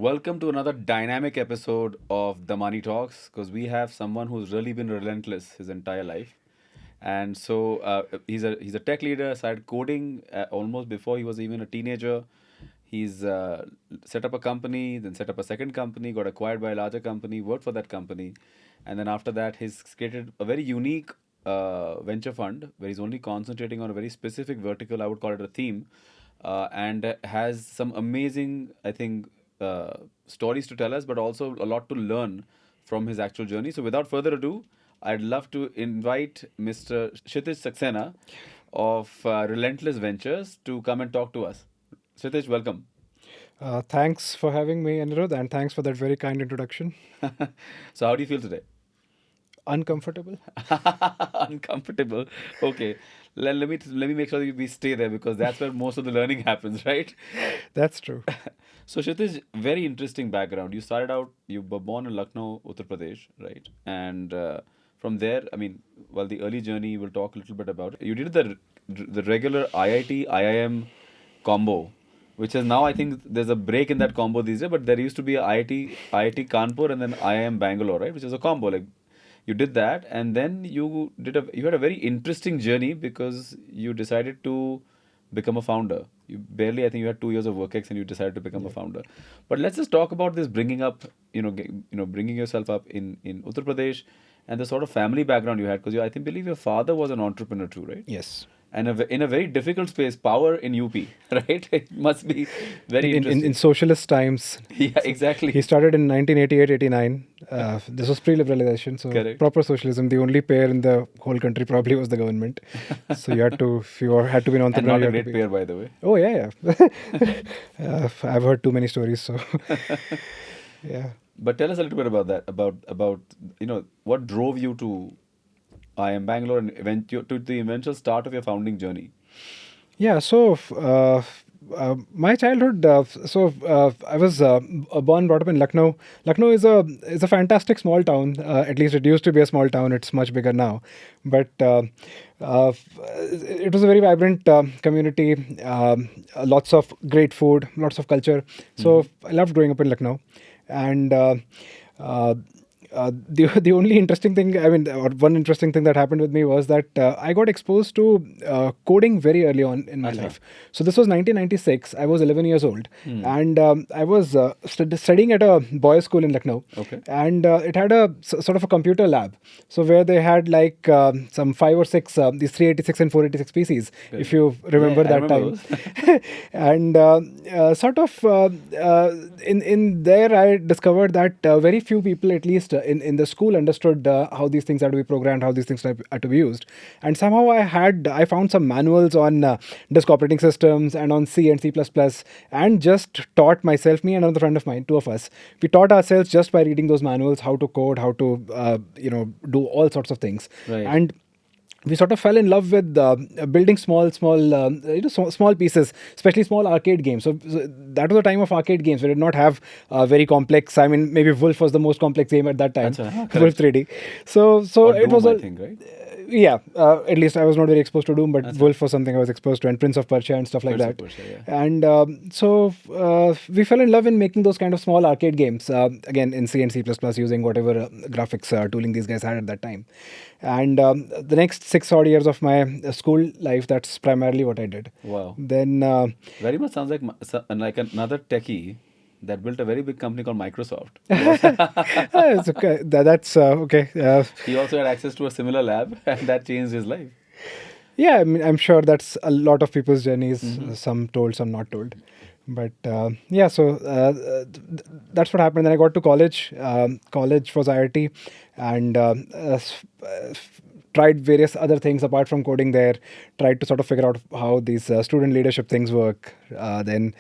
Welcome to another dynamic episode of The Money Talks because we have someone who's really been relentless his entire life. And so he's a tech leader, started coding almost before he was even a teenager. He's set up a company, then set up a second company, got acquired by a larger company, worked for that company. And then after that, he's created a very unique venture fund where he's only concentrating on a very specific vertical. I would call it a theme, and has some amazing, I think, stories to tell us, but also a lot to learn from his actual journey. So, without further ado, I'd love to invite Mr. Kshitij Saxena of Relentless Ventures to come and talk to us. Kshitij, welcome. Thanks for having me, Anirudh, and thanks for that very kind introduction. So, how do you feel today? Uncomfortable? Uncomfortable. Okay. Let me make sure that we stay there because that's where most of the learning happens, right? That's true. So Kshitij, very interesting background. You started out, you were born in Lucknow, Uttar Pradesh, right? And from there, I mean, well, the early journey, we'll talk a little bit about it. You did the regular IIT, IIM combo, which is now, I think there's a break in that combo these days, but there used to be a IIT Kanpur and then IIM Bangalore, right? Which is a combo. Like you did that, and then you had a very interesting journey because you decided to become a founder. You barely, I think you had 2 years of work ex and you decided to become a founder. But let's just talk about this bringing up, bringing yourself up in Uttar Pradesh and the sort of family background you had because I think believe your father was an entrepreneur too, right? Yes. And in a very difficult space, power in UP, right? It must be very interesting. In socialist times. Yeah, exactly. He started in 1988-89. This was pre-liberalization, so Correct. proper socialism. The only payer in the whole country probably was the government. So you had to, if you had to be an And entrepreneur, not you a had to great be. pair, by the way. Oh yeah. I've heard too many stories, so yeah. But tell us a little bit about that, about what drove you to IIM Bangalore and to the eventual start of your founding journey. Yeah, so my childhood. I was born, brought up in Lucknow. Lucknow is a fantastic small town. At least it used to be a small town. It's much bigger now, but it was a very vibrant community. Lots of great food, lots of culture. So I loved growing up in Lucknow, and. The only interesting thing, I mean, or one interesting thing that happened with me was that I got exposed to coding very early on in my life. So this was 1996. I was 11 years old, and I was studying at a boys' school in Lucknow. Okay. And it had a sort of a computer lab. So where they had like some 5 or 6 these 386 and 486 PCs, if you remember Yeah, I that remember time. And in there, I discovered that very few people, at least in the school, understood how these things are to be programmed, how these things are to be used. And somehow I found some manuals on disk operating systems and on C and C++, and just taught myself, me and another friend of mine, two of us, we taught ourselves just by reading those manuals how to code, how to do all sorts of things. Right. And we sort of fell in love with building small pieces, especially small arcade games. So that was the time of arcade games. We did not have very complex. I mean, maybe Wolf was the most complex game at that time. Wolf 3D. So Or it Doom, was I think, right? Yeah, at least I was not very exposed to Doom, but That's Wolf was something I was exposed to, and Prince of Persia and stuff like Prince of that. Persia, yeah. And so we fell in love in making those kind of small arcade games, again in C and C++, using whatever graphics tooling these guys had at that time. And the next 6 odd years of my school life, that's primarily what I did. Wow. Then Very much sounds like another techie that built a very big company called Microsoft. it's okay. That's okay. He also had access to a similar lab, and that changed his life. Yeah, I mean, I'm sure that's a lot of people's journeys, some told, some not told. But yeah, so that's what happened. Then I got to college. College was IIT, and tried various other things apart from coding there. Tried to sort of figure out how these student leadership things work. Then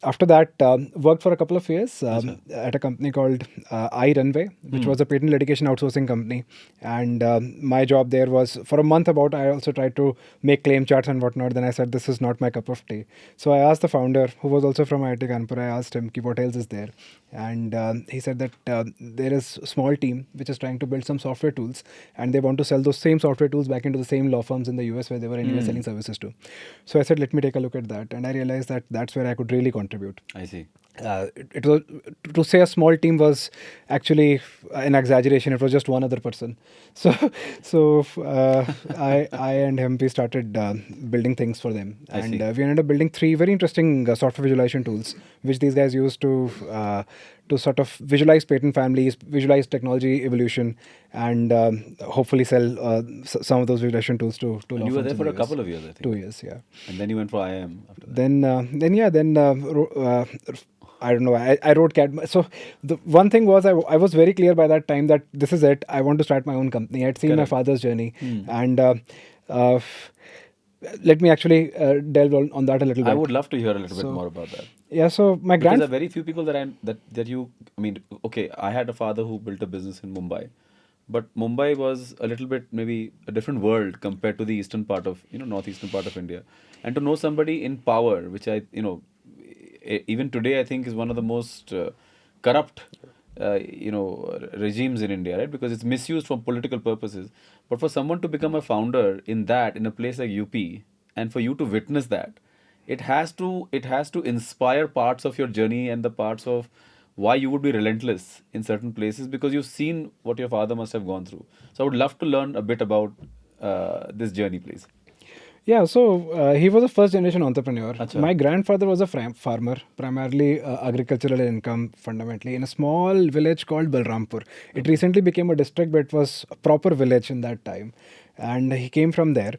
after that, worked for a couple of years at a company called iRunway, which was a patent litigation outsourcing company. And my job there was, for a month about, I also tried to make claim charts and whatnot. Then I said, this is not my cup of tea. So I asked the founder, who was also from IIT Kanpur, I asked him, what else is there? And he said that there is a small team which is trying to build some software tools, and they want to sell those same software tools back into the same law firms in the US where they were anyway selling services to. So I said, let me take a look at that. And I realized that that's where I could really contribute. I see. it was, to say a small team was actually an exaggeration. It was just one other person. So I and him, we started building things for them, I and see. we ended up building three very interesting software visualization tools, which these guys use to sort of visualize patent families, visualize technology evolution, and hopefully sell some of those visualization tools to And law you were firms there in for the a US. couple of years, I think. 2 years, yeah. And then you went for IIM after that. Then yeah, then I don't know. I wrote CAD. So the one thing was I was very clear by that time that this is it. I want to start my own company. I'd seen my Correct. father's journey, Hmm. and uh, let me actually delve on that a little I bit. would love to hear a little bit So more about that. yeah, so my Because there are very few people that you, I mean, okay, I had a father who built a business in Mumbai, but Mumbai was a little bit maybe a different world compared to the eastern part of, northeastern part of India. And to know somebody in power, which even today I think is one of the most corrupt, regimes in India, right? Because it's misused for political purposes. But for someone to become a founder in a place like UP, and for you to witness that, it has to inspire parts of your journey and the parts of why you would be relentless in certain places because you've seen what your father must have gone through. So I would love to learn a bit about this journey, please. Yeah, so he was a first generation entrepreneur. Acha. My grandfather was a farmer, primarily agricultural income fundamentally, in a small village called Balrampur. It Okay. recently became a district, but it was a proper village in that time. And he came from there.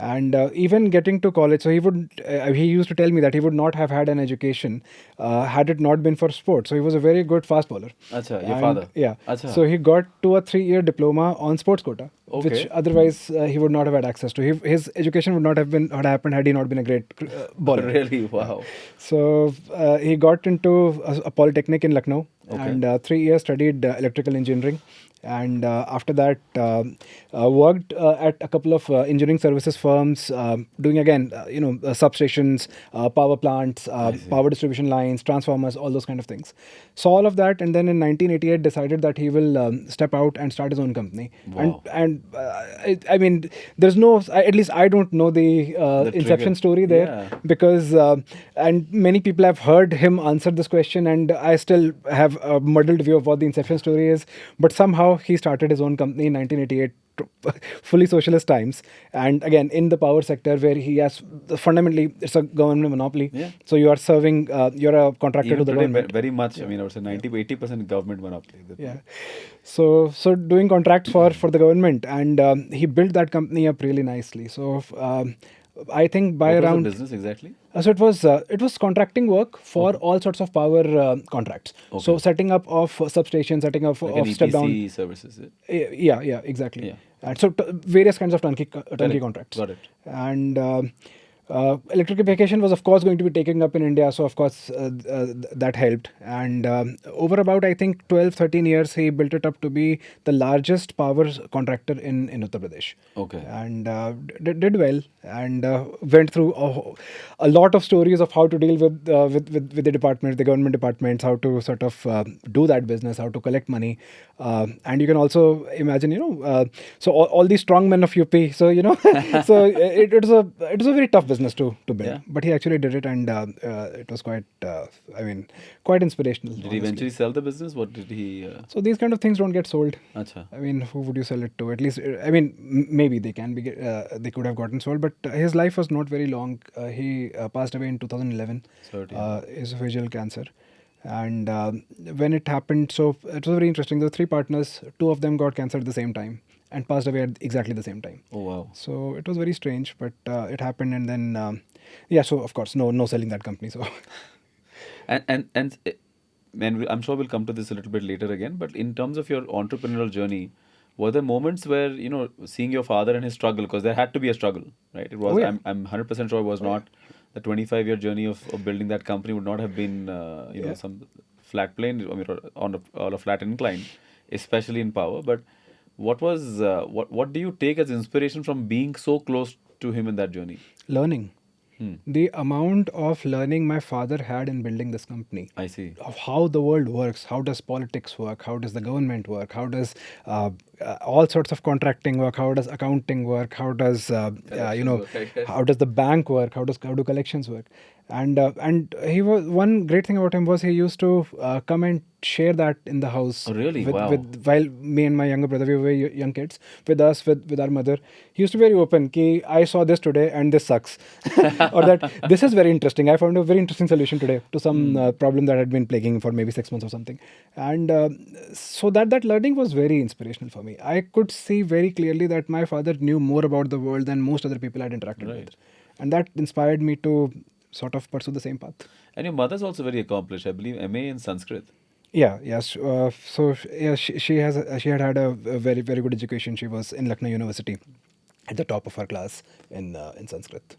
And even getting to college, so he used to tell me that he would not have had an education had it not been for sports. So he was a very good fast bowler. Acha, your And father. yeah, Acha. so he got 2 or 3 year diploma on sports quota, which Okay. otherwise he would not have had access to. His education would not have been had happened had he not been a great bowler. Really? Yeah. Wow. So he got into a polytechnic in Lucknow, Okay. and 3 years studied electrical engineering, and after that worked at a couple of engineering services firms, doing again substations, power plants, I see. power distribution lines, transformers, all those kind of things. Saw all of that, and then in 1988 decided that he will step out and start his own company. Wow. And I mean, there's no, at least I don't know the The inception trigger. story there, Yeah. because and many people have heard him answer this question, and I still have a muddled view of what the inception story is. But somehow he started his own company in 1988, fully socialist times, and again in the power sector, where he has fundamentally, it's a government monopoly. Yeah. So you are serving, you're a contractor to Even the today, government. very much. I Yeah. mean, I would say 90-80% government monopoly. Yeah. So doing contracts for the government, and he built that company up really nicely. So I think by What was the around business exactly? so it was contracting work for Okay. all sorts of power contracts. So Okay. setting up of substations, setting up Like an of step down. EPC services. Yeah, exactly. Yeah. And so various kinds of turnkey Correct. contracts. Got it. And electrification was of course going to be taken up in India, so of course that helped. And over about, I think, 12, 13 years, he built it up to be the largest power contractor in Uttar Pradesh. Okay. And did well, and went through a lot of stories of how to deal with the departments, the government departments, how to sort of do that business, how to collect money. And you can also imagine, so all these strong men of UP, so so it was a very tough business to build. Yeah. But he actually did it, and it was quite I mean, quite inspirational, Did he honestly. eventually sell the business? What did he? So these kind of things don't get sold. Acha. I mean, who would you sell it to? At least, I mean, maybe they can be, they could have gotten sold, but his life was not very long. He passed away in 2011. Sorry to hear Esophageal cancer. And when it happened, so it was very interesting. There were three partners. Two of them got cancer at the same time and passed away at exactly the same time. Oh wow. So it was very strange, but it happened. And then, yeah, so of course, no selling that company. So And I'm sure we'll come to this a little bit later again. But in terms of your entrepreneurial journey, were there moments where seeing your father and his struggle, because there had to be a struggle, right? It was. Oh, yeah. I'm 100% sure it was not the 25-year journey of building that company would not have been Yeah. some flat plane. I mean, or on a flat incline, especially in power. But what do you take as inspiration from being so close to him in that journey? learning. Hmm. The amount of learning my father had in building this company, I see. of how the world works, how does politics work, how does the government work, how does all sorts of contracting work, how does accounting work, how does Collections work, I guess. how does the bank work, how do collections work, And he was, one great thing about him was he used to come and share that in the house Oh, really? with Wow. with while me and my younger brother, we were very young kids, with us, with our mother. He used to be very open ki I saw this today and this sucks, or that this is very interesting, I found a very interesting solution today to some problem that had been plaguing for maybe 6 months or something. And so that learning was very inspirational for me. I could see very clearly that my father knew more about the world than most other people I'd interacted Right. with, and that inspired me to sort of pursue the same path. And your mother's also very accomplished. I believe MA in Sanskrit. Yeah, yes. Yeah, she had a very very good education. She was in Lucknow University, at the top of her class in Sanskrit.